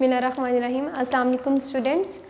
Bismillahirrahmanirrahim. Assalamu alaikum students.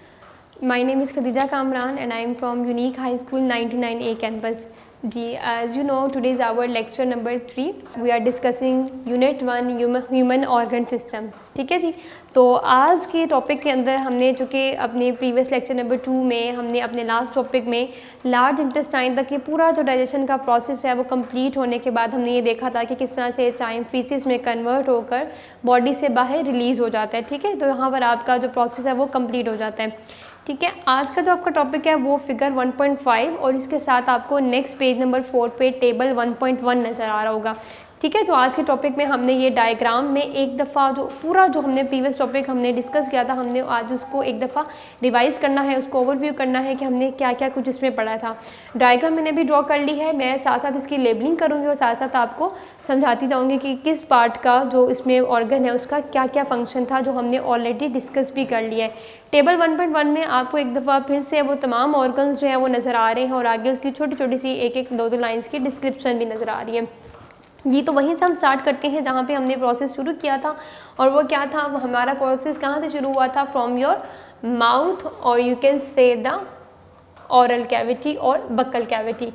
My name is Khadija Kamran and I am from Unique High School 99A campus. Ji, as you know, today is our lecture number 3. We are discussing Unit 1 Human Organ Systems. ठीक है जी. तो आज के topic के अंदर हमने चूँकि अपने प्रीवियस लेक्चर नंबर 2 में हमने अपने लास्ट टॉपिक में लार्ज इंटेस्टाइन तक ये पूरा जो डाइजेशन का प्रोसेस है वो कंप्लीट होने के बाद हमने ये देखा था कि किस तरह से चाइम फीसिस में कन्वर्ट होकर बॉडी से बाहर रिलीज़ हो जाता है. ठीक है, तो यहाँ पर आपका जो प्रोसेस है वो कंप्लीट हो जाता है. ठीक है, आज का जो आपका टॉपिक है वो फिगर 1.5 और इसके साथ आपको नेक्स्ट पेज नंबर 4 पे टेबल 1.1 नज़र आ रहा होगा. ठीक है, तो आज के टॉपिक में हमने ये डायग्राम में एक दफ़ा जो पूरा जो हमने प्रीवियस टॉपिक हमने डिस्कस किया था हमने आज उसको एक दफ़ा रिवाइज़ करना है, उसको ओवरव्यू करना है कि हमने क्या क्या कुछ इसमें पढ़ा था. डायग्राम मैंने भी ड्रॉ कर ली है, मैं साथ साथ इसकी लेबलिंग करूँगी और साथ साथ आपको समझाती जाऊँगी कि किस पार्ट का जो इसमें ऑर्गन है उसका क्या क्या फंक्शन था जो हमने ऑलरेडी डिस्कस भी कर लिया है. टेबल 1.1 में आपको एक दफ़ा फिर से वो तमाम ऑर्गन्स जो है वो नज़र आ रहे हैं और आगे उसकी छोटी छोटी सी एक एक दो लाइन्स की डिस्क्रिप्शन भी नज़र आ रही है. जी, तो वहीं से हम स्टार्ट करते हैं जहाँ पे हमने प्रोसेस शुरू किया था. और वो क्या था, हमारा प्रोसेस कहाँ से शुरू हुआ था? फ्रॉम योर माउथ और you can say the oral cavity और बक्कल कैविटी.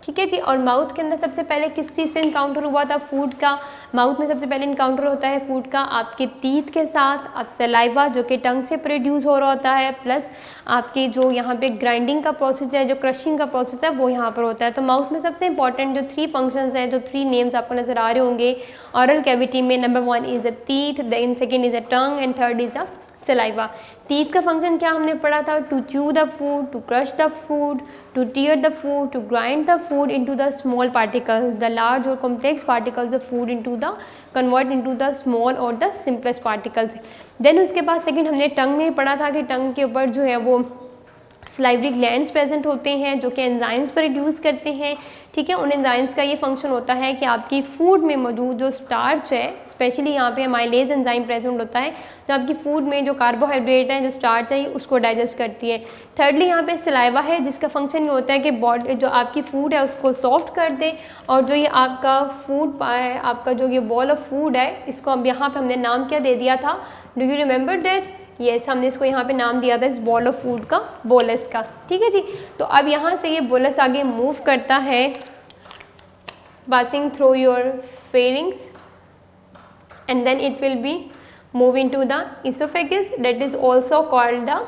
ठीक है जी, और माउथ के अंदर सबसे पहले किस चीज़ से इनकाउंटर हुआ था? फूड का. माउथ में सबसे पहले इनकाउंटर होता है फूड का आपके टीथ के साथ, अब सलाइवा जो कि टंग से प्रोड्यूस हो रहा होता है, प्लस आपके जो यहाँ पे ग्राइंडिंग का प्रोसेस है, जो क्रशिंग का प्रोसेस है वो यहाँ पर होता है. तो माउथ में सबसे इंपॉर्टेंट जो 3 फंक्शंस हैं, जो 3 नेम्स आपको नज़र आ रहे होंगे ऑरल कैविटी में, number 1 is a teeth, then second is a tongue and third is a saliva. Teeth का फंक्शन क्या हमने पढ़ा था? To chew the food, to crush the food, to tear the food, to grind the food into the small particles, the large और complex particles of food into the convert into the small और the simplest particles. Then उसके बाद second हमने टंग में पढ़ा था कि टंग के ऊपर जो है वो सलाइवरी ग्लैंड्स प्रेजेंट होते हैं जो कि एंजाइम्स प्रोड्यूस करते हैं. ठीक है, उन एंजाइम्स का ये फंक्शन होता है कि आपकी फूड में मौजूद जो स्टार्च है, स्पेशली यहाँ पे माइलेज एंजाइम प्रेजेंट होता है जो आपकी फूड में जो कार्बोहाइड्रेट है, जो स्टार्च है, उसको डाइजेस्ट करती है. थर्डली यहाँ पे सलाइवा है जिसका फंक्शन ये होता है कि बॉडी जो आपकी फूड है उसको सॉफ्ट कर दे और जो ये आपका फूड है, आपका जो ये बॉल ऑफ फूड है, इसको अब यहाँ पे हमने नाम क्या दे दिया था? Do you remember that? Yes, हमने इसको यहाँ पे नाम दिया था इस बॉल ऑफ फूड का, बोलस का. ठीक है जी, तो अब यहाँ से ये बोलस आगे मूव करता है passing through your pharynx and then it will be move into the esophagus, that is also called the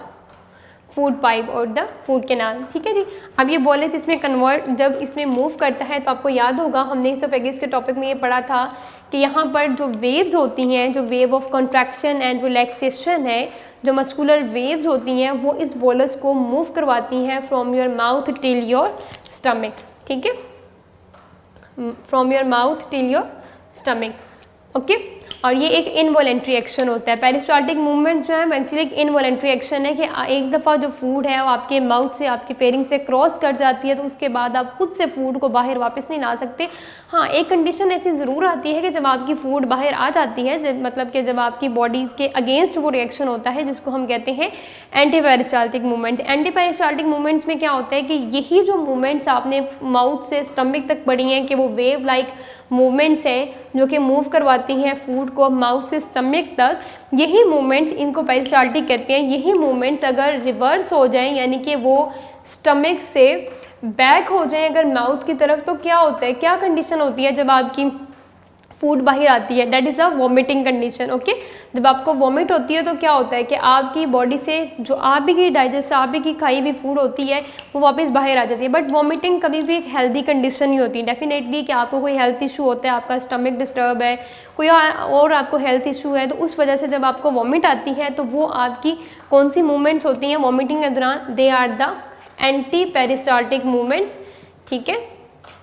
food pipe और द फूड कैनाल. ठीक है जी, अब ये बोलस इसमें कन्वर्ट जब इसमें मूव करता है तो आपको याद होगा हमने इसोफेगस के टॉपिक में ये पढ़ा था कि यहाँ पर जो वेव्स होती हैं, जो wave of contraction and relaxation है, जो मस्कुलर वेव्स होती हैं वो इस बोलस को मूव करवाती हैं from your mouth till your stomach. ठीक है, from your mouth till your stomach. Okay, और ये एक इनवॉलेंट्री एक्शन होता है. पेरिस्टाल्टिक मूवमेंट्स जो है वो एक्चुअली एक इनवॉलेंट्री एक्शन है कि एक दफ़ा जो फूड है वो आपके माउथ से, आपके फेरिंग से क्रॉस कर जाती है तो उसके बाद आप खुद से फूड को बाहर वापस नहीं ला सकते. हाँ, एक कंडीशन ऐसी ज़रूर आती है कि जब आपकी फूड बाहर आ जाती है, मतलब कि जब आपकी बॉडी के अगेंस्ट वो रिएक्शन होता है जिसको हम कहते हैं anti peristaltic movement. Anti peristaltic movements में क्या होता है कि यही जो मूवमेंट्स आपने माउथ से स्टमक तक पढ़ी हैं कि वो वेव लाइक मूवमेंट्स हैं जो कि मूव करवाती हैं फूड को माउथ से स्टमक तक, यही मूवमेंट्स इनको पेरिस्टाल्टिक कहते हैं. यही मूवमेंट्स अगर रिवर्स हो जाएं, यानी कि वो स्टमक से बैक हो जाएं अगर माउथ की तरफ, तो क्या होता है, क्या कंडीशन होती है जब आपकी फूड बाहर आती है? That is a vomiting condition. Okay, जब आपको वॉमिट होती है तो क्या होता है कि आपकी बॉडी से जो आप ही की डाइजेस्ट, आप ही की खाई हुई फूड होती है वो वापस बाहर आ जाती है. बट वॉमिटिंग कभी भी एक हेल्दी कंडीशन नहीं होती. डेफिनेटली कि आपको कोई हेल्थ इशू होता है, आपका स्टमक डिस्टर्ब है, कोई और आपको हेल्थ इशू है, तो उस वजह से जब आपको वॉमिट आती है तो वो आपकी कौन सी मूवमेंट्स होती हैं वॉमिटिंग के दौरान? They are the anti peristaltic movements. ठीक है,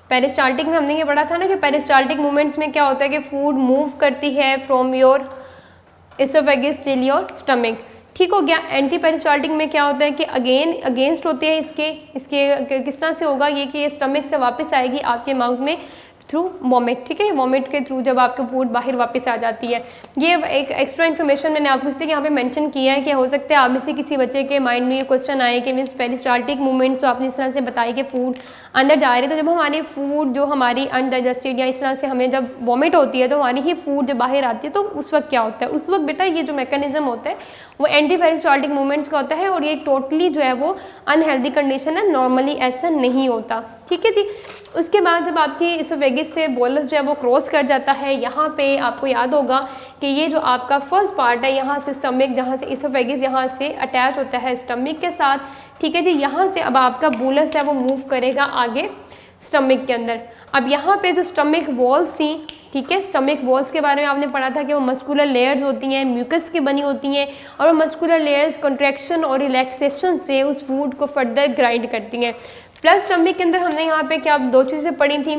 पेरिस्टाल्टिक में हमने ये पढ़ा था ना कि पेरिस्टाल्टिक मूवमेंट्स में क्या होता है कि फूड मूव करती है from your oesophagus till your stomach. ठीक हो गया. एंटी पेरिस्टाल्टिक में क्या होता है कि अगेंस्ट होते हैं इसके किस तरह से होगा ये कि ये स्टमक से वापस आएगी आपके माउथ में थ्रू वॉमिट, ठीक है, वॉमिट के थ्रू जब आपका फूड बाहर वापस आ जाती है। ये एक एक्स्ट्रा इन्फॉर्मेशन मैंने आपको इसलिए यहाँ पे मेंशन किया है कि हो सकता है आप में से किसी बच्चे के माइंड में ये क्वेश्चन आए कि मीन्स पेरिस्टाल्टिक मूवमेंट्स तो आपने इस तरह से बताई कि फूड अंदर जा रहे हैं, तो जब हमारी फूड जो हमारी अनडाइजेस्टेड या इस तरह से हमें जब वॉमिट होती है तो हमारी ही फूड जब बाहर आती है तो उस वक्त क्या होता है, उस वक्त बेटा ये जो मैकेनिज्म होता है वो एंटी पेरिस्टाल्टिक मूवमेंट्स का होता है और ये टोटली जो है वो अनहेल्दी कंडीशन है, नॉर्मली ऐसा नहीं होता, ठीक है जी। उसके बाद जब आपकी इसोफेगिस से बोलस जो है वो क्रॉस कर जाता है, यहाँ पे आपको याद होगा कि ये जो आपका फर्स्ट पार्ट है यहाँ से स्टमक, जहाँ से इसोफेगिस यहाँ से अटैच होता है स्टमक के साथ, ठीक है जी। यहाँ से अब आपका बोलस है वो मूव करेगा आगे स्टमक के अंदर। अब यहाँ पे जो स्टमक वॉल्स थी, ठीक है, स्टमक वॉल्स के बारे में आपने पढ़ा था कि वो मस्कुलर लेयर्स होती हैं, म्यूकस की बनी होती हैं और वो मस्कुलर लेयर्स कॉन्ट्रैक्शन और रिलैक्सेशन से उस फूड को फर्दर ग्राइंड करती हैं। प्लस स्टमक के अंदर हमने यहाँ पे क्या दो चीज़ें पढ़ी थी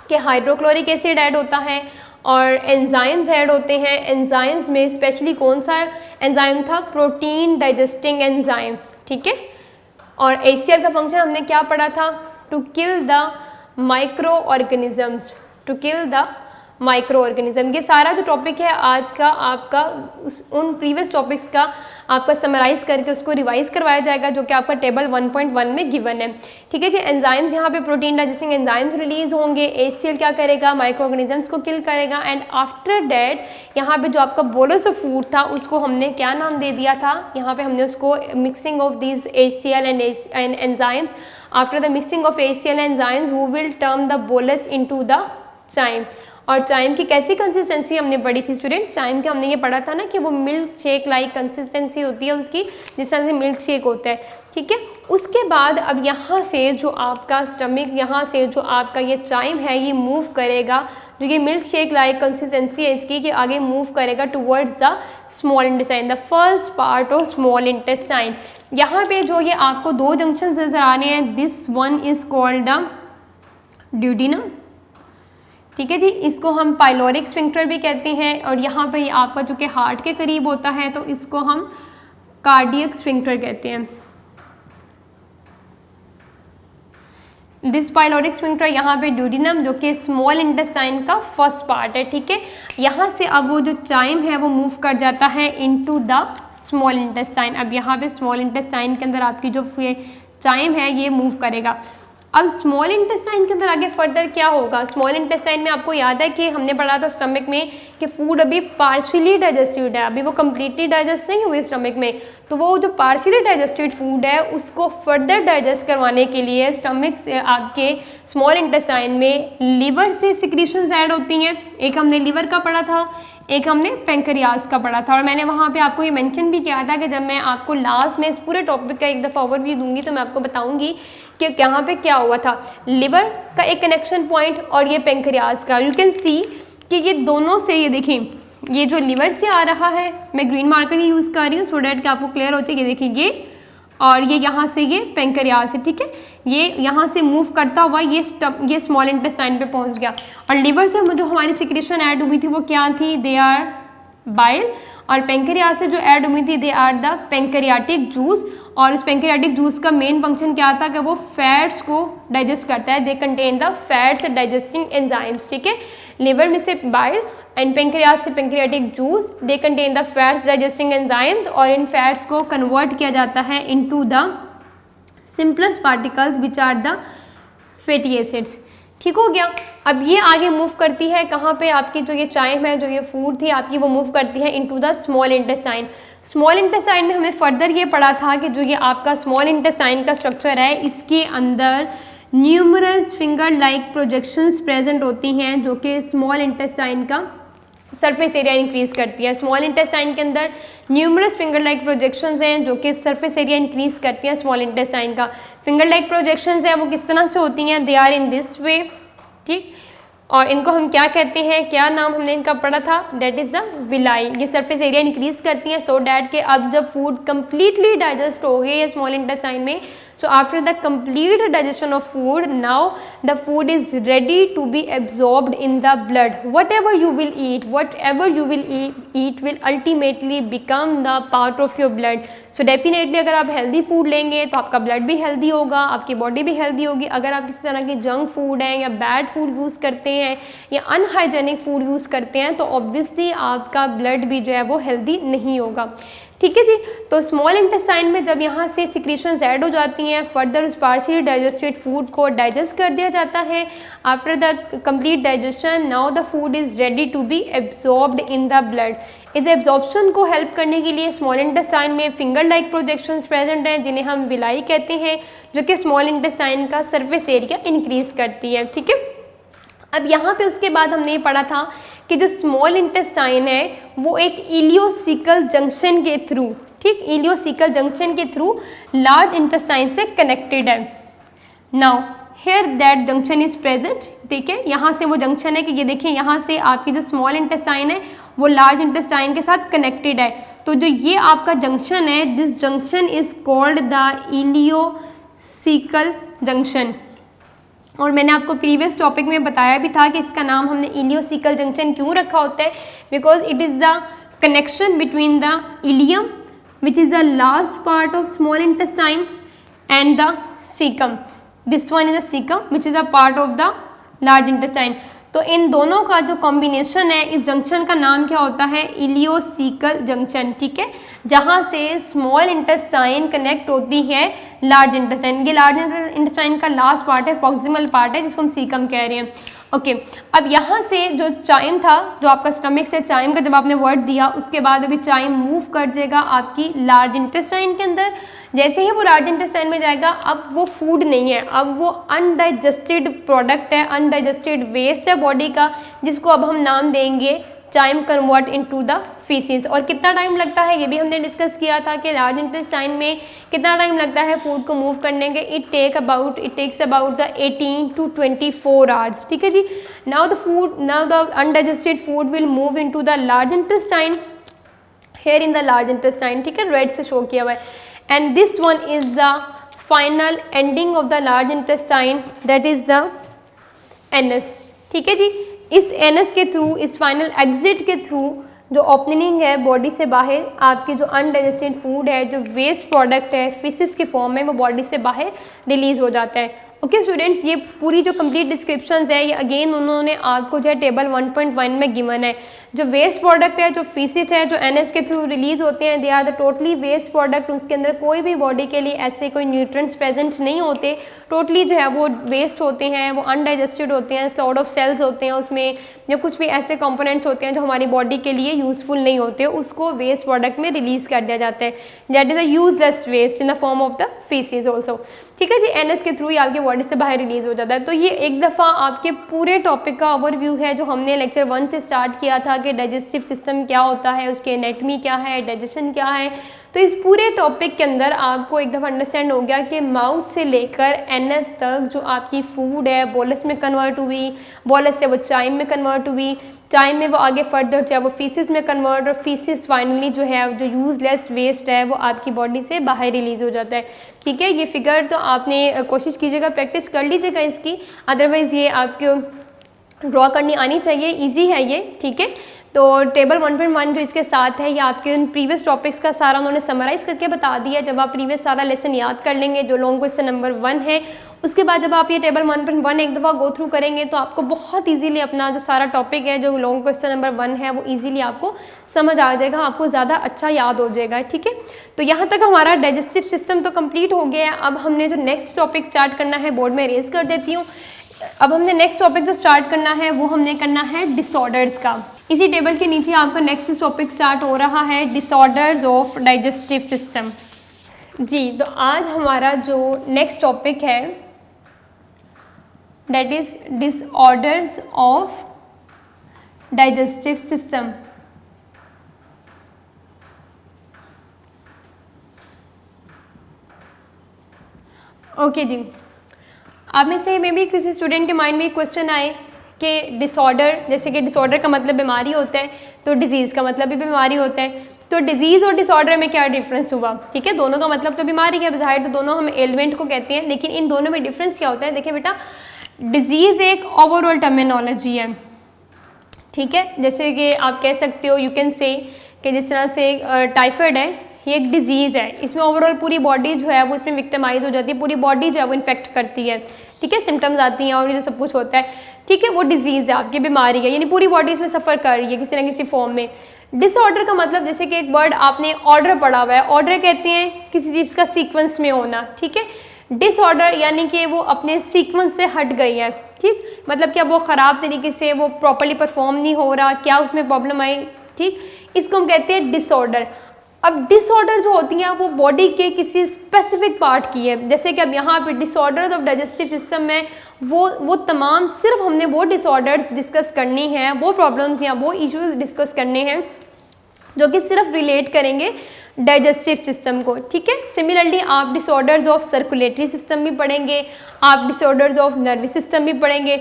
कि हाइड्रोक्लोरिक एसिड ऐड होता है और एंजाइम्स ऐड होते हैं। एंजाइम्स में स्पेशली कौन सा एंजाइम था, प्रोटीन डाइजेस्टिंग एंजाइम, ठीक है। और HCl का फंक्शन हमने क्या पढ़ा था, to kill the micro organisms, to kill the micro organism. ये सारा जो टॉपिक है आज का आपका उन प्रीवियस टॉपिक्स का आपका समराइज करके उसको रिवाइज करवाया जाएगा जो कि आपका टेबल 1.1 में गिवन है, ठीक है जी। एंजाइम्स यहाँ पे प्रोटीन डाइजेस्टिंग एंजाइम्स रिलीज होंगे, HCl क्या करेगा, माइक्रो ऑर्गेनिजम्स को किल करेगा एंड आफ्टर दैट यहाँ पे जो आपका बोलस ऑफ फूड था उसको हमने क्या नाम दे दिया था, यहाँ पे हमने उसको mixing of these HCl and enzymes, after the mixing of HCl enzymes we will turn the bolus into the chyme. और चाइम की कैसी कंसिस्टेंसी हमने पढ़ी थी स्टूडेंट्स, चाइम के हमने ये पढ़ा था ना कि वो मिल्क शेक लाइक कंसिस्टेंसी होती है उसकी, जिस तरह से मिल्क शेक होता है, ठीक है। उसके बाद अब यहाँ से जो आपका स्टमक, यहाँ से जो आपका ये चाइम है ये मूव करेगा, जो ये मिल्क शेक लाइक कंसिस्टेंसी है इसकी, कि आगे मूव करेगा towards the small intestine, the first part of small intestine. यहाँ पे जो ये आपको दो जंक्शन नजर आ रहे हैं, this one is called the duodenum, ठीक है जी, इसको हम पाइलोरिक स्फिंक्टर भी कहते हैं। और यहाँ पे आपका जो कि हार्ट के करीब होता है तो इसको हम कार्डियक स्फिंक्टर कहते हैं। दिस पाइलोरिक स्फिंक्टर यहाँ पे ड्यूडिनम जो कि स्मॉल इंटेस्टाइन का फर्स्ट पार्ट है, ठीक है। यहाँ से अब वो जो चाइम है वो मूव कर जाता है इनटू द स्मॉल इंटेस्टाइन। अब यहाँ पे स्मॉल इंटेस्टाइन के अंदर आपकी जो चाइम है ये मूव करेगा। अब स्मॉल इंटेस्टाइन के अंदर आगे फर्दर क्या होगा, स्मॉल इंटेस्टाइन में आपको याद है कि हमने पढ़ा था स्टमक में कि फूड अभी पार्शियली डाइजेस्टेड है, अभी वो कम्प्लीटली डाइजेस्ट नहीं हुई स्टमक में, तो वो जो पार्शियली डाइजेस्टेड फूड है उसको फर्दर डाइजेस्ट करवाने के लिए स्टमक से आपके स्मॉल इंटेस्टाइन में लीवर से सिक्रीशंस ऐड होती हैं। एक हमने लीवर का पढ़ा था, एक हमने पेंक्रियाज का पढ़ा था, और मैंने वहाँ पे आपको ये मेंशन भी किया था कि जब मैं आपको लास्ट में इस पूरे टॉपिक का एक दफ़ा ओवरव्यू दूंगी तो मैं आपको बताऊंगी कि यहाँ पे क्या हुआ था, लिवर का एक कनेक्शन पॉइंट और ये पेंक्रियाज का। यू कैन सी कि ये दोनों से, ये देखिए ये जो लिवर से आ रहा है, मैं ग्रीन मार्कर ही यूज़ कर रही हूँ सो डैट कि आपको क्लियर होती है। ये देखिए ये, और ये यहाँ से ये पेंक्रियाज है, ठीक है, ये यहाँ से मूव करता हुआ ये स्मॉल इंटेस्टाइन पे पहुँच गया। और लिवर से जो हमारी सिक्रेशन ऐड हुई थी वो क्या थी, दे आर बाइल, और पेंक्रियाज से जो ऐड हुई थी they are the pancreatic juice. और इस पेंक्रियाटिक जूस का मेन फंक्शन क्या था कि वो फैट्स को डाइजेस्ट करता है, they contain the fats digesting enzymes, ठीक है। लिवर में से बाइल एंड पेंक्रियाज से pancreatic juice, they contain the fats digesting enzymes, और इन फैट्स को कन्वर्ट किया जाता है into the simplest particles which are the fatty acids, ठीक हो गया। अब ये आगे मूव करती है कहाँ पे, आपकी जो ये चाइम है, जो ये फूड थी आपकी, वो मूव करती है into the small intestine. Small intestine में हमने फर्दर ये पढ़ा था कि जो ये आपका स्मॉल इंटेस्टाइन का स्ट्रक्चर है इसके अंदर numerous finger like projections present होती हैं जो कि स्मॉल इंटेस्टाइन का सरफेस एरिया इंक्रीज करती है। स्मॉल इंटेस्टाइन के अंदर न्यूमरस फिंगर लाइक प्रोजेक्शंस हैं जो कि सरफेस एरिया इंक्रीज करती हैं स्मॉल इंटेस्टाइन का। फिंगर लाइक प्रोजेक्शंस है वो किस तरह से होती हैं, they are in this way, ठीक। और इनको हम क्या कहते हैं, क्या नाम हमने इनका पढ़ा था, दैट इज़ द विलाई। ये सरफेस एरिया इंक्रीज करती हैं सो डैट के अब जब फूड कम्प्लीटली डाइजेस्ट हो गई है स्मॉल इंटेस्टाइन में, So after the complete digestion of food, now the food is ready to be absorbed in the blood. Whatever you will eat will ultimately become the part of your blood. So definitely अगर आप healthy food लेंगे तो आपका blood भी healthy होगा, आपकी body भी healthy होगी. अगर आप किसी तरह की junk food है या bad food यूज़ करते हैं या unhygienic food यूज़ करते हैं तो obviously आपका blood भी जो है वो healthy नहीं होगा. ठीक है जी. तो स्मॉल इंटेस्टाइन में जब यहाँ से सिक्रीशंस ऐड हो जाती हैं, फर्दर उस पार्शियली डाइजेस्टेड फूड को डाइजेस्ट कर दिया जाता है. After the complete digestion now the food is ready to be absorbed in the blood. इस एब्जॉर्प्शन को हेल्प करने के लिए स्मॉल इंटेस्टाइन में फिंगर लाइक प्रोजेक्शंस प्रेजेंट हैं जिन्हें हम विलाई कहते हैं, जो कि स्मॉल इंटेस्टाइन का सरफेस एरिया इंक्रीज करती है. ठीक है. अब यहाँ पे उसके बाद हमने ये पढ़ा था कि जो स्मॉल इंटेस्टाइन है वो एक इलियोसिकल जंक्शन के थ्रू, ठीक, इलियोसिकल जंक्शन के थ्रू लार्ज इंटेस्टाइन से कनेक्टेड है. Now here that junction is present. ठीक है, यहाँ से वो जंक्शन है कि ये देखिए यहाँ से आपकी जो स्मॉल इंटेस्टाइन है वो लार्ज इंटेस्टाइन के साथ कनेक्टेड है. तो जो ये आपका जंक्शन है, this junction is called the ileocaecal junction. और मैंने आपको प्रीवियस टॉपिक में बताया भी था कि इसका नाम हमने इलियोसिकल जंक्शन क्यों रखा होता है, because it is the connection between the ilium which is the last part of small intestine and the caecum. This one is the caecum which is a part of the large intestine. तो इन दोनों का जो combination है, इस junction का नाम क्या होता है, इलियोसिकल जंक्शन. ठीक है, जहाँ से स्मॉल इंटेस्टाइन कनेक्ट होती है लार्ज इंटेस्टाइन. ये लार्ज इंटेस्टाइन का लास्ट पार्ट है, प्रॉक्सिमल पार्ट है, जिसको हम सीकम कह रहे हैं. ओके, अब यहाँ से जो चाइम था, जो आपका स्टमक से चाइम का जब आपने वर्ड दिया, उसके बाद अभी चाइम मूव कर जाएगा आपकी लार्ज इंटेस्टाइन के अंदर. जैसे ही वो लार्ज इंटेस्टाइन में जाएगा, अब वो फूड नहीं है, अब वो अनडाइजेस्टेड प्रोडक्ट है, अनडाइजेस्टेड वेस्ट है बॉडी का, जिसको अब हम नाम देंगे chyme convert into the faeces. और कितना टाइम लगता है ये भी हमने डिस्कस किया था कि लार्ज इंटेस्टाइन में कितना टाइम लगता है फूड को मूव करने के. It takes about the 18 to 24 hours. ठीक है जी. Now the undigested food will move into the large intestine, here in the large intestine. ठीक है, रेड से शो किया हुआ है. And this one is the final ending of the large intestine, that is the anus. ठीक है जी. इस एनस के थ्रू, इस फाइनल एग्जिट के थ्रू जो ओपनिंग है बॉडी से बाहर, आपके जो अनडाइजेस्टेड फूड है, जो वेस्ट प्रोडक्ट है फिसिस के फॉर्म में, वो बॉडी से बाहर रिलीज हो जाता है. ओके स्टूडेंट्स, ये पूरी जो कंप्लीट डिस्क्रिप्शंस है ये अगेन उन्होंने आपको जो है टेबल 1.1 में गिवन है. जो वेस्ट प्रोडक्ट है, जो फीसिस है, जो एनएस के थ्रू रिलीज होते हैं, they are the totally waste product. उसके अंदर कोई भी बॉडी के लिए ऐसे कोई न्यूट्रिएंट्स प्रेजेंट नहीं होते, टोटली जो है वो वेस्ट होते हैं, वो अनडाइजेस्टेड होते हैं, सॉर्ट ऑफ सेल्स होते हैं उसमें, या कुछ भी ऐसे कंपोनेंट्स होते हैं जो हमारी बॉडी के लिए यूजफुल नहीं होते, उसको वेस्ट प्रोडक्ट में रिलीज कर दिया जाता है. That is a useless waste in the form of the faeces also. ठीक है जी. एनएस के थ्रू ही आपके बॉडी से बाहर रिलीज हो जाता है. तो ये एक दफ़ा आपके पूरे टॉपिक का ओवरव्यू है जो हमने लेक्चर 1 से स्टार्ट किया था कि डाइजेस्टिव सिस्टम क्या होता है, उसकी एनाटमी क्या है, डाइजेशन क्या है. तो इस पूरे टॉपिक के अंदर आपको एक दफ़ा अंडरस्टैंड हो गया कि माउथ से लेकर एनएस तक जो आपकी फूड है बोलस में कन्वर्ट हुई, बोलस से वो चाइम में कन्वर्ट हुई, चाइम में वो आगे फर्दर जो है वो फीसिस में कन्वर्ट, और फीसिस फाइनली जो है जो यूजलेस वेस्ट है वो आपकी बॉडी से बाहर रिलीज हो जाता है. ठीक है, ये फिगर तो आपने कोशिश कीजिएगा, प्रैक्टिस कर लीजिएगा इसकी, अदरवाइज़ ये आपको ड्रॉ करनी आनी चाहिए, ईजी है ये. ठीक है, तो टेबल 1.1 जो इसके साथ है ये आपके उन प्रीवियस टॉपिक्स का सारा उन्होंने समराइज़ करके बता दिया. जब आप प्रीवियस सारा लेसन याद कर लेंगे जो लॉन्ग क्वेश्चन नंबर 1 है, उसके बाद जब आप ये टेबल 1.1 एक दफ़ा गो थ्रू करेंगे तो आपको बहुत इजीली अपना जो सारा टॉपिक है जो लॉन्ग क्वेश्चन नंबर 1 है वो इजीली आपको समझ आ जाएगा, आपको ज़्यादा अच्छा याद हो जाएगा. ठीक है, तो यहाँ तक हमारा डाइजेस्टिव सिस्टम तो कंप्लीट हो गया है. अब हमने जो नेक्स्ट टॉपिक स्टार्ट करना है, बोर्ड में रेज कर देती हूँ. अब हमने नेक्स्ट टॉपिक जो स्टार्ट करना है वो हमने करना है डिसऑर्डर्स का. इसी टेबल के नीचे आपका नेक्स्ट टॉपिक स्टार्ट हो रहा है डिसऑर्डर्स ऑफ डाइजेस्टिव सिस्टम. जी, तो आज हमारा जो नेक्स्ट टॉपिक है that is disorders of digestive system. Okay जी, आप में से मे भी किसी स्टूडेंट के माइंड में क्वेश्चन आए कि डिसऑर्डर, जैसे कि डिसऑर्डर का मतलब बीमारी होता है, तो डिजीज़ का मतलब भी बीमारी होता है. तो डिजीज़ और डिसऑर्डर में क्या डिफरेंस हुआ, ठीक है, दोनों का मतलब तो बीमारी है ज़ाहिर, तो दोनों हम एलिमेंट को कहते हैं, लेकिन इन दोनों में डिफरेंस क्या होता है। देखिए बेटा, डिजीज़ एक ओवरऑल टर्मिनोलॉजी है, ठीक है, जैसे कि आप कह सकते हो, यू कैन से कि जिस तरह से टाइफाइड है, ये एक डिजीज़ है, इसमें ओवरऑल पूरी बॉडी जो है वो इसमें विक्टिमाइज हो जाती है, पूरी बॉडी जो है वो इन्फेक्ट करती है, ठीक है, सिम्टम्स आती हैं और ये सब कुछ होता है, ठीक है, वो डिजीज़ है, आपकी बीमारी है, यानी पूरी बॉडी इसमें सफ़र कर रही है किसी न किसी फॉर्म में। डिसऑर्डर का मतलब, जैसे कि एक वर्ड आपने ऑर्डर पढ़ा हुआ है, ऑर्डर कहते हैं किसी चीज़ का सीक्वेंस में होना, ठीक है, डिसऑर्डर यानी कि वो अपने सीक्वेंस से हट गई है, ठीक, मतलब क्या वो ख़राब तरीके से वो प्रॉपरली परफॉर्म नहीं हो रहा, क्या उसमें प्रॉब्लम आई, ठीक, इसको हम कहते हैं डिसऑर्डर। अब डिसऑर्डर जो होती हैं वो बॉडी के किसी स्पेसिफिक पार्ट की है, जैसे कि अब यहाँ पे डिसऑर्डर्स ऑफ डाइजेस्टिव सिस्टम में वो तमाम सिर्फ हमने वो डिसऑर्डर्स डिस्कस करनी है, वो प्रॉब्लम्स या वो इश्यूज डिस्कस करने हैं जो कि सिर्फ रिलेट करेंगे डाइजेस्टिव सिस्टम को, ठीक है। सिमिलरली आप डिसऑर्डर्स ऑफ सर्कुलेटरी सिस्टम भी पढ़ेंगे, आप डिसऑर्डर्स ऑफ नर्वस सिस्टम भी पढ़ेंगे,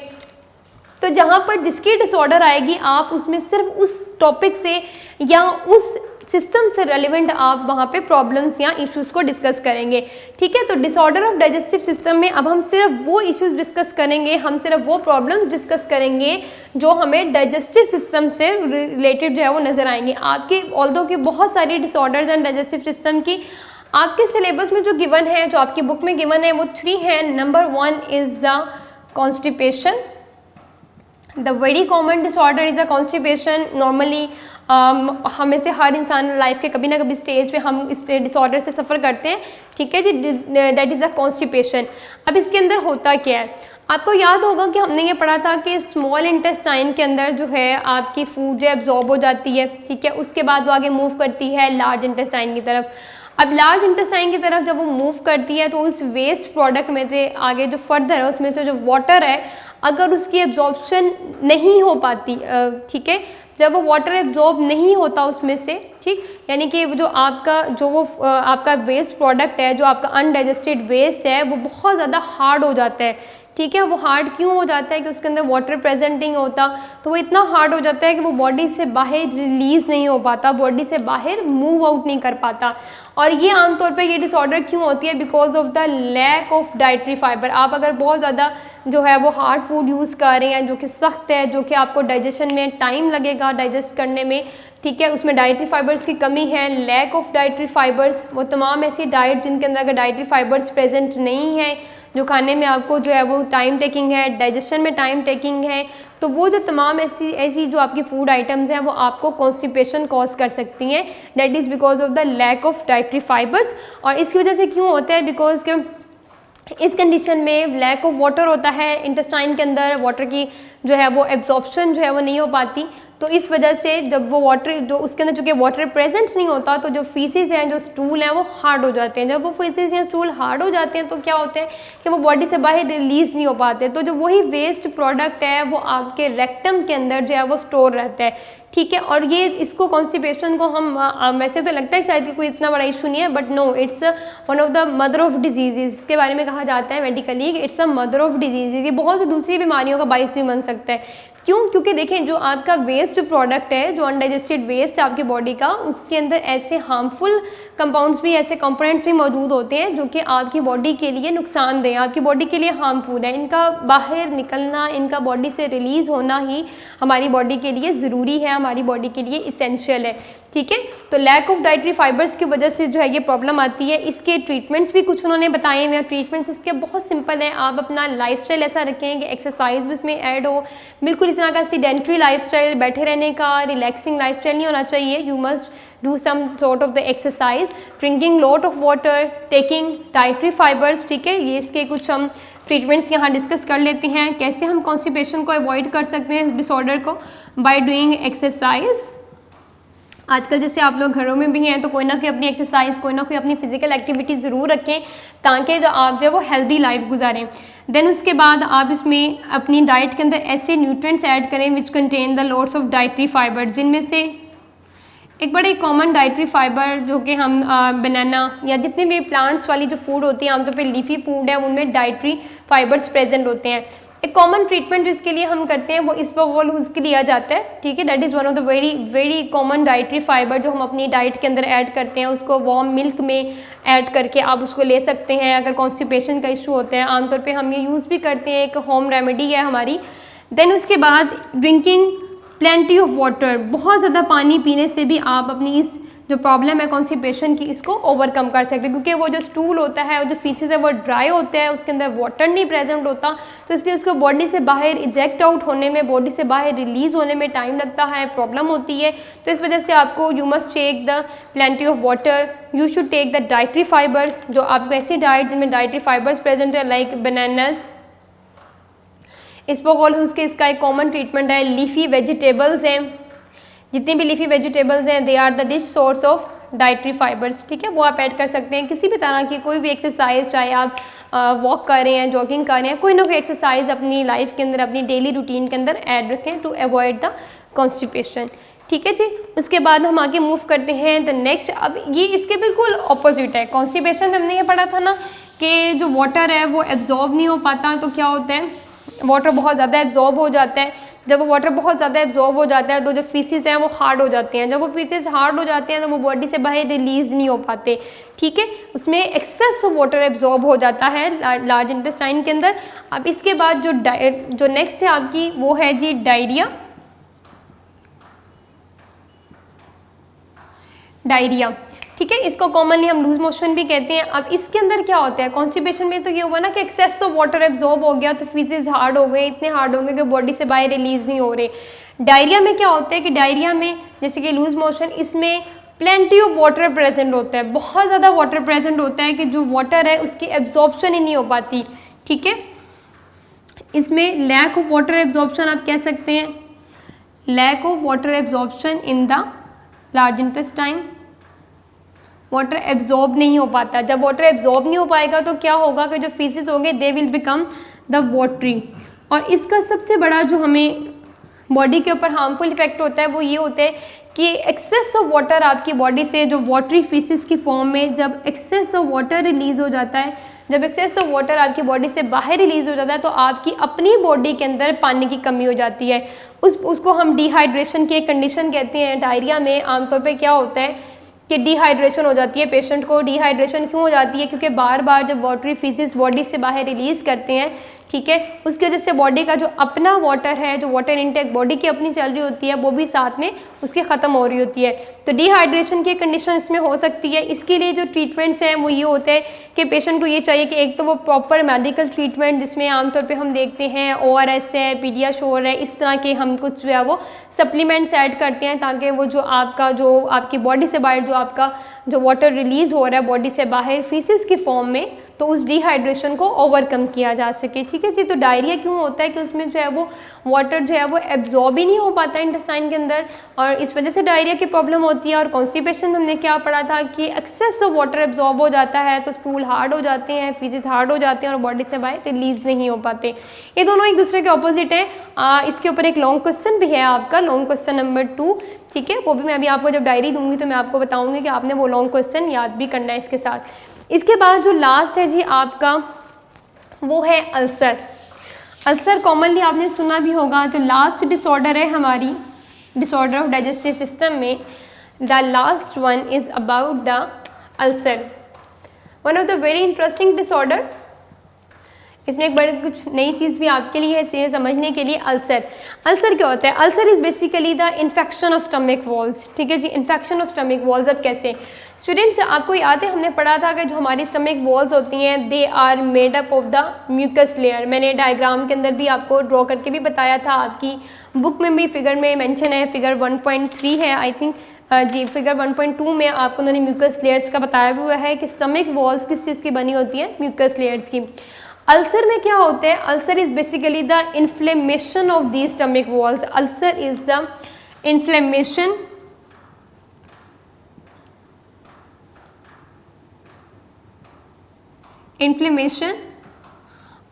तो जहाँ पर जिसकी डिसऑर्डर आएगी आप उसमें सिर्फ उस टॉपिक से या उस सिस्टम से रेलिवेंट आप वहाँ पे प्रॉब्लम्स या इश्यूज को डिस्कस करेंगे, ठीक है। तो डिसऑर्डर ऑफ डाइजेस्टिव सिस्टम में अब हम सिर्फ वो इश्यूज डिस्कस करेंगे, हम सिर्फ वो प्रॉब्लम्स डिस्कस करेंगे जो हमें डाइजेस्टिव सिस्टम से रिलेटेड जो है वो नज़र आएंगे। आपके ऑल्दो की बहुत सारी डिसऑर्डर्स एंड डाइजेस्टिव सिस्टम की आपके सिलेबस में जो गिवन है, जो आपकी बुक में गिवन है, वो 3 है। Number 1 is the constipation, the very common disorder is a constipation. Normally हमें से हर इंसान लाइफ के कभी ना कभी स्टेज पे हम इस डिसऑर्डर से सफ़र करते हैं, ठीक है जी, दैट इज़ अ कॉन्स्टिपेशन। अब इसके अंदर होता क्या है, आपको याद होगा कि हमने ये पढ़ा था कि स्मॉल इंटेस्टाइन के अंदर जो है आपकी फूड जो एब्जॉर्ब हो जाती है, ठीक है, उसके बाद वो आगे मूव करती है लार्ज इंटेस्टाइन की तरफ। अब लार्ज इंटेस्टाइन की तरफ जब वो मूव करती है तो उस वेस्ट प्रोडक्ट में से आगे जो फर्दर है उसमें से जो वाटर है, अगर उसकी एब्जॉर्प्शन नहीं हो पाती, ठीक है, जब वो वाटर एब्जॉर्ब नहीं होता उसमें से, ठीक, यानी कि जो आपका वेस्ट प्रोडक्ट है, जो आपका अनडाइजेस्टेड वेस्ट है, वो बहुत ज़्यादा हार्ड हो जाता है, ठीक है। वो हार्ड क्यों हो जाता है कि उसके अंदर वाटर प्रेजेंट नहीं होता, तो वो इतना हार्ड हो जाता है कि वो बॉडी से बाहर रिलीज़ नहीं हो पाता, बॉडी से बाहर मूव आउट नहीं कर पाता। और ये आमतौर पे ये डिसऑर्डर क्यों होती है, because of the lack of dietary fibre. आप अगर बहुत ज़्यादा जो है वो हार्ड फूड यूज़ कर रहे हैं जो कि सख्त है, जो कि आपको डाइजेशन में टाइम लगेगा डाइजेस्ट करने में, ठीक है, उसमें डाइटरी फाइबर्स की कमी है, लैक ऑफ डाइटरी फाइबर्स, वो तमाम ऐसी डाइट जिनके अंदर अगर डाइटरी फाइबर्स प्रेजेंट नहीं है, जो खाने में आपको जो है वो टाइम टेकिंग है, डाइजेशन में टाइम टेकिंग है, तो वो जो तमाम ऐसी जो आपकी फूड आइटम्स हैं वो आपको कॉन्स्टिपेशन कॉज कर सकती हैं, that is because of the lack of dietary fibres. और इसकी वजह से क्यों होता है, बिकॉज के इस कंडीशन में लैक ऑफ वाटर होता है इंटेस्टाइन के अंदर, वाटर की जो है वो एब्जॉर्प्शन जो है वो नहीं हो पाती, तो इस वजह से जब वो वाटर जो उसके अंदर चूँकि वाटर प्रेजेंट नहीं होता, तो जो फीसिस हैं, जो स्टूल हैं, वो हार्ड हो जाते हैं। जब वो फीसिस या स्टूल हार्ड हो जाते हैं तो क्या होते हैं कि वो बॉडी से बाहर रिलीज़ नहीं हो पाते, तो जो वही वेस्ट प्रोडक्ट है वो आपके रेक्टम के अंदर जो है वो स्टोर रहता है, ठीक है। और ये इसको कॉन्स्टिपेशन को हम वैसे तो लगता है शायद कि कोई इतना बड़ा इशू नहीं है, but no, it's one of the mother of disease. इसके बारे में कहा जाता है medically it's a mother of disease. ये बहुत सी दूसरी बीमारियों का बाइस भी बन सकता है। क्यों? क्योंकि देखें, जो आपका वेस्ट प्रोडक्ट है, जो अनडाइजेस्टेड वेस्ट है आपकी बॉडी का, उसके अंदर ऐसे हार्मफुल कंपाउंड्स भी, ऐसे कंपोनेंट्स भी मौजूद होते हैं जो कि आपकी बॉडी के लिए नुकसानदेह, आपकी बॉडी के लिए हार्मफुल है। इनका बाहर निकलना, इनका बॉडी से रिलीज़ होना ही हमारी बॉडी के लिए ज़रूरी है, हमारी बॉडी के लिए इसेंशियल है, ठीक है। तो लैक ऑफ डाइटरी फाइबर्स की वजह से जो है ये प्रॉब्लम आती है। इसके ट्रीटमेंट्स भी कुछ उन्होंने बताए हुए हैं। ट्रीटमेंट्स इसके बहुत सिंपल हैं, आप अपना लाइफस्टाइल ऐसा रखें कि एक्सरसाइज भी इसमें ऐड हो, बिल्कुल इस तरह का सीडेंट्री लाइफस्टाइल, बैठे रहने का रिलैक्सिंग लाइफस्टाइल नहीं होना चाहिए। You must do some sort of the exercise, drinking lot of water, taking dietary fibers, ठीक है। ये इसके कुछ हम ट्रीटमेंट्स यहाँ डिस्कस कर लेते हैं, कैसे हम कॉन्स्टिपेशन को अवॉइड कर सकते हैं इस डिसऑर्डर को, बाय डूइंग एक्सरसाइज। आजकल जैसे आप लोग घरों में भी हैं तो कोई ना कोई अपनी एक्सरसाइज, कोई ना कोई अपनी फिजिकल एक्टिविटी ज़रूर रखें ताकि जो आप जो है वो हेल्दी लाइफ गुजारें। देन उसके बाद आप इसमें अपनी डाइट के अंदर ऐसे न्यूट्रिएंट्स ऐड करें which contain the loads of dietary fibre, जिनमें से एक बड़े कॉमन डाइटरी फाइबर जो कि हम बनाना या जितने भी प्लांट्स वाली जो फूड होती है, आमतौर पे लीफी फूड है, उनमें डाइटरी फाइबर्स प्रेजेंट होते हैं, एक कॉमन ट्रीटमेंट जिसके लिए हम करते हैं वो इसबगोल उसके लिया जाता है, ठीक है। That is one of the very very common dietary fibre जो हम अपनी डाइट के अंदर ऐड करते हैं, उसको वार्म मिल्क में ऐड करके आप उसको ले सकते हैं अगर कॉन्स्टिपेशन का इशू होता है। आमतौर पे हम ये यूज़ भी करते हैं, एक होम रेमेडी है हमारी। देन उसके बाद ड्रिंकिंग प्लेंटी ऑफ वाटर, बहुत ज़्यादा पानी पीने से भी आप अपनी इस जो प्रॉब्लम है कॉन्स्टिपेशन की इसको ओवरकम कर सकते हैं, क्योंकि वो जो स्टूल होता है, वो जो फीसेस है वो ड्राई होता है, उसके अंदर वाटर नहीं प्रेजेंट होता, तो इसलिए उसको बॉडी से बाहर इजेक्ट आउट होने में, बॉडी से बाहर रिलीज होने में टाइम लगता है, प्रॉब्लम होती है। तो इस वजह से आपको you must take the plenty of water, you should take the dietary fibres, जो आपको ऐसी डाइट जिनमें डाइटरी फाइबर्स प्रेजेंट है लाइक बनानास, इसबगोल उसके इसका एक कॉमन ट्रीटमेंट है। लीफी वेजिटेबल्स हैं, जितने भी लीफी वेजिटेबल्स हैं they are the rich source of dietary fibres, ठीक है, वो आप ऐड कर सकते हैं। किसी भी तरह की कोई भी एक्सरसाइज, चाहे आप वॉक कर रहे हैं, जॉगिंग कर रहे हैं, कोई ना कोई एक्सरसाइज अपनी लाइफ के अंदर, अपनी डेली रूटीन के अंदर ऐड रखें टू अवॉइड द कॉन्स्टिपेशन, ठीक है जी। उसके बाद हम आगे मूव करते हैं द नेक्स्ट। अब ये इसके बिल्कुल ऑपोजिट है। कॉन्स्टिपेशन में हमने ये पढ़ा था ना कि जो वाटर है वो एब्जॉर्ब नहीं हो पाता, तो क्या होता है, वाटर बहुत ज़्यादा एब्जॉर्ब हो जाता है। जब वो वाटर बहुत ज़्यादा एब्जॉर्ब हो जाता है तो जो फीसिस हैं वो हार्ड हो जाते हैं। जब वो फीसिस हार्ड हो जाते हैं तो वो बॉडी से बाहर रिलीज़ नहीं हो पाते, ठीक है, उसमें एक्सेस ऑफ वाटर एब्जॉर्ब हो जाता है लार्ज इंटेस्टाइन के अंदर। अब इसके बाद जो नेक्स्ट है आपकी वो है जी डायरिया। डायरिया, ठीक है, इसको कॉमनली हम लूज मोशन भी कहते हैं। अब इसके अंदर क्या होता है, कॉन्स्टिपेशन में तो ये हुआ ना कि एक्सेस ऑफ वाटर एब्जॉर्ब हो गया तो फीसेस हार्ड हो गए, इतने हार्ड हो गए कि बॉडी से बाहर रिलीज नहीं हो रहे। डायरिया में क्या होता है कि डायरिया में जैसे कि लूज मोशन, इसमें प्लेंटी ऑफ वाटर प्रेजेंट होता है, बहुत ज़्यादा वाटर प्रेजेंट होता है कि जो वाटर है उसकी एब्जॉर्प्शन ही नहीं हो पाती, ठीक है। इसमें लैक ऑफ वाटर एब्जॉर्प्शन आप कह सकते हैं, lack of water absorption in the large intestine, water absorb नहीं हो पाता। जब वाटर एब्जॉर्ब नहीं हो पाएगा तो क्या होगा कि जो फीसेस होंगे they will become the watery. और इसका सबसे बड़ा जो हमें बॉडी के ऊपर हार्मफुल इफेक्ट होता है वो ये होता है कि एक्सेस ऑफ वाटर आपकी बॉडी से जो वाटरी फीसेस की फॉर्म में, जब एक्सेस ऑफ वाटर रिलीज हो जाता है, जब एक्सेस ऑफ वाटर आपकी बॉडी से बाहर रिलीज हो जाता है तो आपकी अपनी बॉडी के अंदर पानी की कमी हो जाती है। उसको हम डिहाइड्रेशन की एक कंडीशन कहते हैं। डायरिया में आमतौर पर क्या होता है कि डिहाइड्रेशन हो जाती है पेशेंट को। डिहाइड्रेशन क्यों हो जाती है, क्योंकि बार बार जब वाटरी फीसेस बॉडी से बाहर रिलीज़ करते हैं, ठीक है, उसकी वजह से बॉडी का जो अपना वाटर है, जो वाटर इनटेक बॉडी की अपनी चल रही होती है, वो भी साथ में उसकी ख़त्म हो रही होती है। तो डिहाइड्रेशन की कंडीशन इसमें हो सकती है। इसके लिए जो ट्रीटमेंट्स हैं वो ये होते हैं कि पेशेंट को ये चाहिए कि एक तो वो प्रॉपर मेडिकल ट्रीटमेंट, जिसमें आमतौर पे हम देखते हैं ORS है, पीडियाश्योर है, इस तरह के हम कुछ जो है वो सप्लीमेंट्स ऐड करते हैं ताकि वो जो आपकी बॉडी से बाहर जो आपका जो वाटर रिलीज़ हो रहा है बॉडी से बाहर फीसेस की फॉर्म में, तो उस डिहाइड्रेशन को ओवरकम किया जा सके, ठीक है जी। तो डायरिया क्यों होता है कि उसमें जो है वो वाटर जो है वो एब्जॉर्ब ही नहीं हो पाता इंटेस्टाइन के अंदर, और इस वजह से डायरिया की प्रॉब्लम होती है। और कॉन्स्टिपेशन में हमने क्या पढ़ा था कि एक्सेस ऑफ वाटर एब्जॉर्ब हो जाता है तो स्टूल हार्ड हो जाते हैं, फीसेस हार्ड हो जाते हैं और बॉडी से बाहर रिलीज नहीं हो पाते। ये दोनों एक दूसरे के ऑपोजिट हैं। इसके ऊपर एक लॉन्ग क्वेश्चन भी है आपका, लॉन्ग क्वेश्चन नंबर 2, ठीक है, वो भी मैं अभी आपको जब डायरी दूंगी तो मैं आपको बताऊंगी कि आपने वो लॉन्ग क्वेश्चन याद भी करना है इसके साथ। इसके बाद जो लास्ट है जी आपका वो है अल्सर। अल्सर कॉमनली आपने सुना भी होगा। जो लास्ट डिसऑर्डर है हमारी डिसऑर्डर ऑफ डाइजेस्टिव सिस्टम में, the last one is about the ulcer, one of the very interesting disorder. इसमें एक बड़ी कुछ नई चीज़ भी आपके लिए है इसे समझने के लिए। अल्सर, अल्सर क्या होता है? Ulcer is basically the infection of stomach walls, ठीक है जी, इन्फेक्शन ऑफ स्टमक वॉल्स। अब कैसे स्टूडेंट्स, आपको याद है हमने पढ़ा था कि जो हमारी स्टमक वॉल्स होती हैं they are made up of the mucus layer. मैंने डायग्राम के अंदर भी आपको ड्रॉ करके भी बताया था, आपकी बुक में भी फिगर में मेंशन है, फिगर 1.3 है आई थिंक जी, फिगर 1.2 में आपको उन्होंने म्यूकस लेयर्स का बताया भी हुआ है कि स्टमक वॉल्स किस चीज़ की बनी होती है, म्यूकस लेयर्स की। अल्सर में क्या होते हैं? Ulcer is basically the inflammation of the stomach walls. Ulcer is the inflammation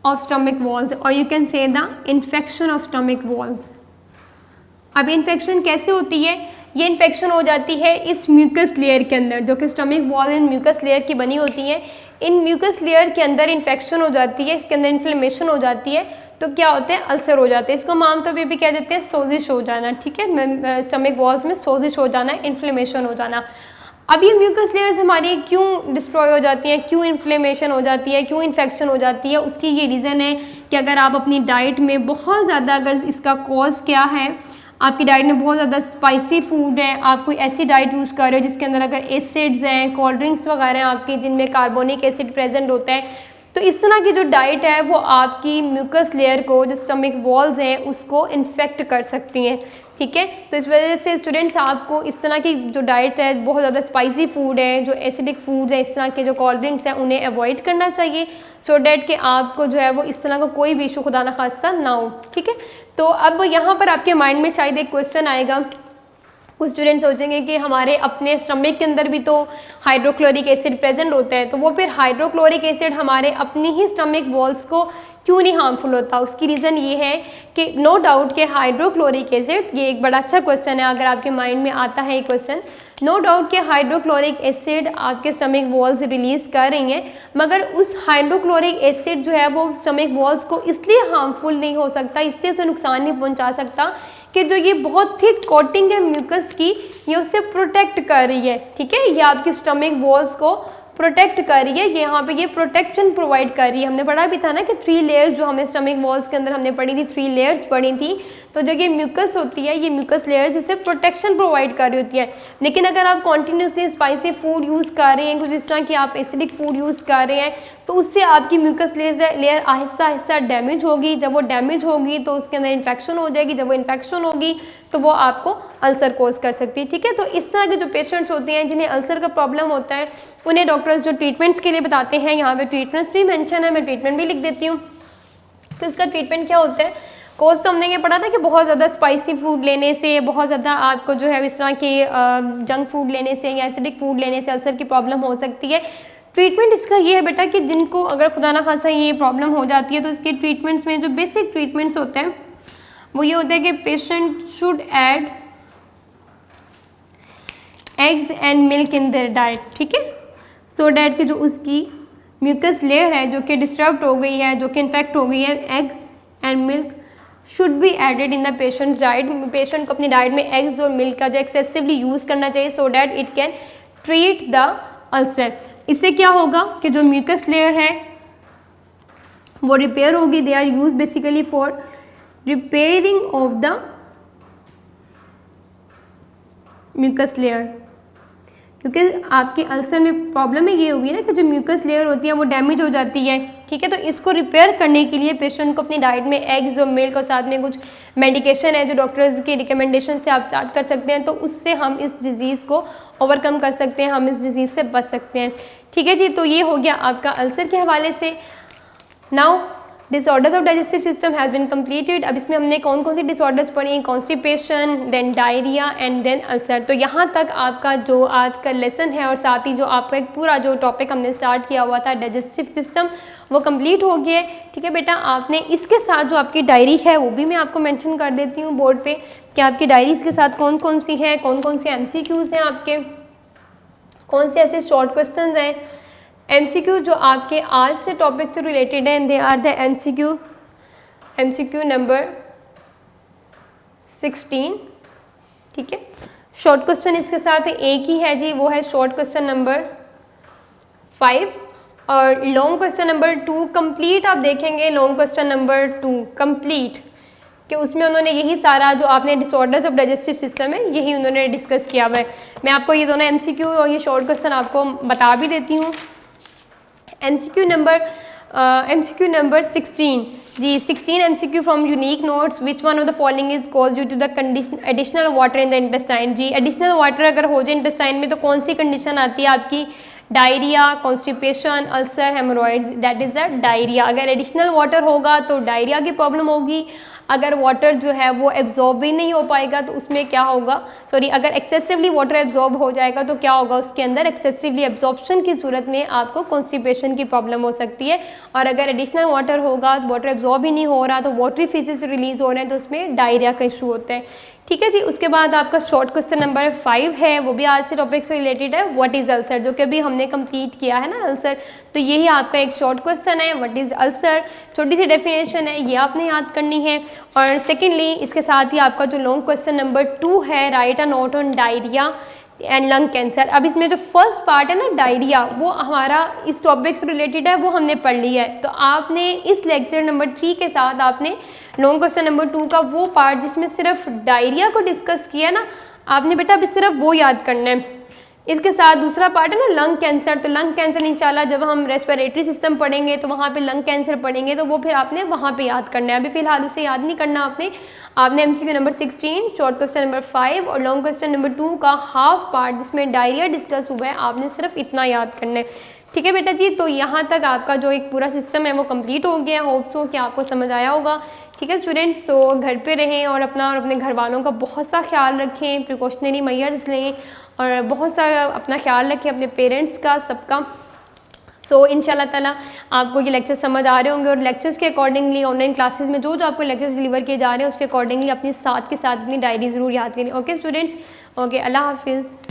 of stomach walls, or you can say the infection of stomach walls। अब इन्फेक्शन कैसे होती है? ये इन्फेक्शन हो जाती है इस म्यूकस लेयर के अंदर, जो कि स्टमक वॉल इन म्यूकस लेयर की बनी होती है। इन म्यूकस लेयर के अंदर इन्फेक्शन हो जाती है, इसके अंदर इन्फ्लेमेशन हो जाती है, तो क्या होते हैं, अल्सर हो जाते हैं। इसको हम आमतौर पर भी क्या कहते हैं, सोजिश हो जाना, ठीक है, स्टमक वॉल्स में सोजिश हो जाना, इन्फ्लेमेशन हो जाना। अब ये म्यूकस लेयर्स हमारी क्यों डिस्ट्रॉय हो जाती हैं, क्यों इन्फ्लेमेशन हो जाती है, क्यों इन्फेक्शन हो जाती है, उसकी ये रीज़न है कि अगर आप अपनी डाइट में बहुत ज़्यादा, अगर इसका कॉज क्या है, आपकी डाइट में बहुत ज़्यादा स्पाइसी फूड है, आप कोई ऐसी डाइट यूज़ कर रहे हो जिसके अंदर अगर एसिड्स हैं, कोल्ड ड्रिंक्स वगैरह हैं आपकी जिनमें कार्बोनिक एसिड प्रेजेंट होता है, तो इस तरह की जो डाइट है वो आपकी म्यूकस लेयर को, जो स्टमक वॉल्स हैं, उसको इन्फेक्ट कर सकती हैं, ठीक है। तो इस वजह से स्टूडेंट्स आपको इस तरह की जो डाइट है, बहुत ज़्यादा स्पाइसी फूड है, जो एसिडिक फूड्स है, इस तरह के जो कोल्ड ड्रिंक्स हैं, उन्हें अवॉइड करना चाहिए, सो डैट कि आपको जो है वो इस तरह का कोई भी इशू खुदा ना खास्ता ना हो, ठीक है। तो अब यहाँ पर आपके माइंड में शायद एक क्वेश्चन आएगा, कुछ स्टूडेंट सोचेंगे कि हमारे अपने स्टमक के अंदर भी तो हाइड्रोक्लोरिक एसिड प्रेजेंट होता है, तो वो फिर हाइड्रोक्लोरिक एसिड हमारे अपनी ही स्टमक वॉल्स को क्यों नहीं हार्मफुल होता। उसकी रीज़न ये है कि नो डाउट के हाइड्रोक्लोरिक एसिड, ये एक बड़ा अच्छा क्वेश्चन है, अगर आपके माइंड में आता है ये क्वेश्चन, नो डाउट के हाइड्रोक्लोरिक एसिड आपके स्टमक वॉल्स रिलीज़ कर रही हैं, मगर उस हाइड्रोक्लोरिक एसिड जो है वो स्टमक वॉल्स को इसलिए हार्मफुल नहीं हो सकता, इसलिए उसे नुकसान नहीं पहुंचा सकता कि जो ये बहुत थिक कोटिंग है म्यूकस की, ये उससे प्रोटेक्ट कर रही है, ठीक है, ये आपकी स्टमक वॉल्स को प्रोटेक्ट कर रही है, यहाँ पे ये प्रोटेक्शन प्रोवाइड कर रही है। हमने पढ़ा भी था ना कि 3 लेयर्स जो हमें स्टमक वॉल्स के अंदर हमने पढ़ी थी, 3 लेयर्स पढ़ी थी, तो जो ये म्यूकस होती है, ये म्यूकस लेयर्स इसे प्रोटेक्शन प्रोवाइड कर रही होती है। लेकिन अगर आप कॉन्टीन्यूसली स्पाइसी फूड यूज़ कर रहे हैं, कुछ इस तरह की आप एसिडिक फूड यूज़ कर रहे हैं, तो उससे आपकी mucus layer Aahista Aahista damage होगी। जब वो डैमेज होगी तो उसके अंदर इन्फेक्शन हो जाएगी, जब वो इन्फेक्शन होगी तो वो आपको अल्सर कोज कर सकती है, ठीक है। तो इस तरह के जो पेशेंट्स होते हैं जिन्हें अल्सर का प्रॉब्लम होता है, उन्हें डॉक्टर्स जो ट्रीटमेंट्स के लिए बताते हैं, यहाँ पे ट्रीटमेंट्स भी मेंशन है, मैं ट्रीटमेंट भी लिख देती हूँ। तो इसका ट्रीटमेंट क्या होता है, कोर्स तो हमने ये पढ़ा था कि बहुत ज़्यादा स्पाइसी फूड लेने से, बहुत ज़्यादा आपको जो है इस तरह के जंक फूड लेने से या एसिडिक फूड लेने से अल्सर की प्रॉब्लम हो सकती है। ट्रीटमेंट इसका ये है बेटा कि जिनको अगर खुदा ना खासा ये प्रॉब्लम हो जाती है, तो इसके ट्रीटमेंट्स में जो बेसिक ट्रीटमेंट्स होते हैं वो ये होता है कि patient should add eggs and milk in their diet, ठीक है, सो डैट कि जो उसकी म्यूकस लेयर है जो कि डिस्टर्ब हो गई है, जो कि इन्फेक्ट हो गई है, eggs and milk should be added in the patients diet. Patient को अपनी डाइट में एग्स और मिल्क का जो एक्सेसिवली यूज़ करना चाहिए, so that it can treat the ulcer. इससे क्या होगा कि जो म्यूकस लेयर है वो रिपेयर होगी। They are use basically for repairing of the mucus layer, क्योंकि आपके अल्सर में प्रॉब्लम ही ये हुई है ना कि जो म्यूकस लेयर होती है वो डैमेज हो जाती है, ठीक है। तो इसको रिपेयर करने के लिए पेशेंट को अपनी डाइट में एग्स और मिल्क और साथ में कुछ मेडिकेशन है जो डॉक्टर्स की रिकमेंडेशन से आप स्टार्ट कर सकते हैं, तो उससे हम इस डिज़ीज़ को ओवरकम कर सकते हैं, हम इस डिज़ीज़ से बच सकते हैं, ठीक है जी। तो ये हो गया आपका अल्सर के हवाले से। Now disorders of digestive system has been completed. अब इसमें हमने कौन कौन सी डिसऑर्डर्स पढ़ी, constipation, then diarrhoea and then ulcer. तो यहाँ तक आपका जो आज का लेसन है और साथ ही जो आपका एक पूरा जो टॉपिक हमने स्टार्ट किया हुआ था डाइजेस्टिव सिस्टम, वो कंप्लीट हो गया है, ठीक है बेटा। आपने इसके साथ जो आपकी डायरी है वो भी मैं आपको मेंशन कर देती हूँ बोर्ड पे कि आपकी डायरी के साथ कौन कौन सी है, कौन कौन से MCQs हैं आपके, कौन से ऐसे शॉर्ट क्वेश्चन हैं। MCQ जो आपके आज से टॉपिक से रिलेटेड हैं, they are the MCQ number 16, ठीक है। शॉर्ट क्वेश्चन इसके साथ एक ही है जी, वो है शॉर्ट क्वेश्चन नंबर 5, और लॉन्ग क्वेश्चन नंबर 2 कंप्लीट आप देखेंगे, लॉन्ग क्वेश्चन नंबर 2 कंप्लीट कि उसमें उन्होंने यही सारा जो आपने डिसऑर्डर्स ऑफ डाइजेस्टिव सिस्टम है यही उन्होंने डिस्कस किया हुआ है। मैं आपको ये दोनों MCQ और ये शॉर्ट क्वेश्चन आपको बता भी देती हूँ। MCQ नंबर 16 जी, 16 MCQ from unique notes, which one of the following is cause due to the additional water in the intestine. जी, एडिशनल वाटर अगर हो जाए इंटेस्टाइन में तो कौन सी कंडीशन आती है आपकी, diarrhoea, constipation, ulcer, hemorrhoids, that is the diarrhoea. अगर एडिशनल वाटर होगा तो डायरिया की प्रॉब्लम होगी। अगर वाटर जो है वो एब्जॉर्ब भी नहीं हो पाएगा तो उसमें क्या होगा, सॉरी, अगर एक्सेसिवली वाटर एब्जॉर्ब हो जाएगा तो क्या होगा, उसके अंदर एक्सेसिवली एब्जॉर्प्शन की सूरत में आपको कॉन्स्टिपेशन की प्रॉब्लम हो सकती है। और अगर एडिशनल वाटर होगा, वाटर एब्जॉर्ब ही नहीं हो रहा, तो वाटरी फेजेस रिलीज हो रहे हैं, तो उसमें डायरिया का इशू होता है, ठीक है जी। उसके बाद आपका शॉर्ट क्वेश्चन नंबर 5 है, वो भी आज से टॉपिक से रिलेटेड है, व्हाट इज़ अल्सर, जो कि अभी हमने कंप्लीट किया है ना अल्सर। तो यही आपका एक शॉर्ट क्वेश्चन है, व्हाट इज़ अल्सर, छोटी सी डेफिनेशन है, ये आपने याद करनी है। और सेकेंडली इसके साथ ही आपका जो लॉन्ग क्वेश्चन नंबर 2 है, right a note on diarrhoea and lung cancer. अब इसमें जो फर्स्ट पार्ट है ना डायरिया, वो हमारा इस टॉपिक से रिलेटेड है, वो हमने पढ़ लिया है। तो आपने इस लेक्चर नंबर 3 के साथ आपने लॉन्ग क्वेश्चन नंबर 2 का वो पार्ट जिसमें सिर्फ डायरिया को डिस्कस किया ना, आपने बेटा अभी सिर्फ वो याद करना है। इसके साथ दूसरा पार्ट है ना लंग कैंसर, तो लंग कैंसर इंशाल्लाह जब हम रेस्पिरेटरी सिस्टम पढ़ेंगे तो वहाँ पे लंग कैंसर पढ़ेंगे, तो वो फिर आपने वहाँ पे याद करना है। अभी फिलहाल उसे याद नहीं करना आपने MCQ number 16, short question number 5 और लॉन्ग क्वेश्चन नंबर 2 का हाफ पार्ट जिसमें डायरिया डिस्कस हुआ है, आपने सिर्फ इतना याद करना है। ठीक है बेटा जी। तो यहाँ तक आपका जो एक पूरा सिस्टम है वो कंप्लीट हो गया। होप सो कि आपको समझ आया होगा। ठीक है स्टूडेंट्स, तो घर पे रहें और अपने घर वालों का बहुत सा ख्याल रखें, प्रिकॉशनरी मेजर्स लें और बहुत सा अपना ख्याल रखें, अपने पेरेंट्स का, सबका। सो इंशाल्लाह ताला आपको ये लेक्चर समझ आ रहे होंगे और लेक्चर्स के अकॉर्डिंगली ऑनलाइन क्लासेस में जो आपको लेक्चर्स डिलीवर किए जा रहे हैं उसके अकॉर्डिंगली अपने साथ के साथ अपनी डायरी ज़रूर याद करें। ओके स्टूडेंट्स, ओके, अल्लाह हाफिज़।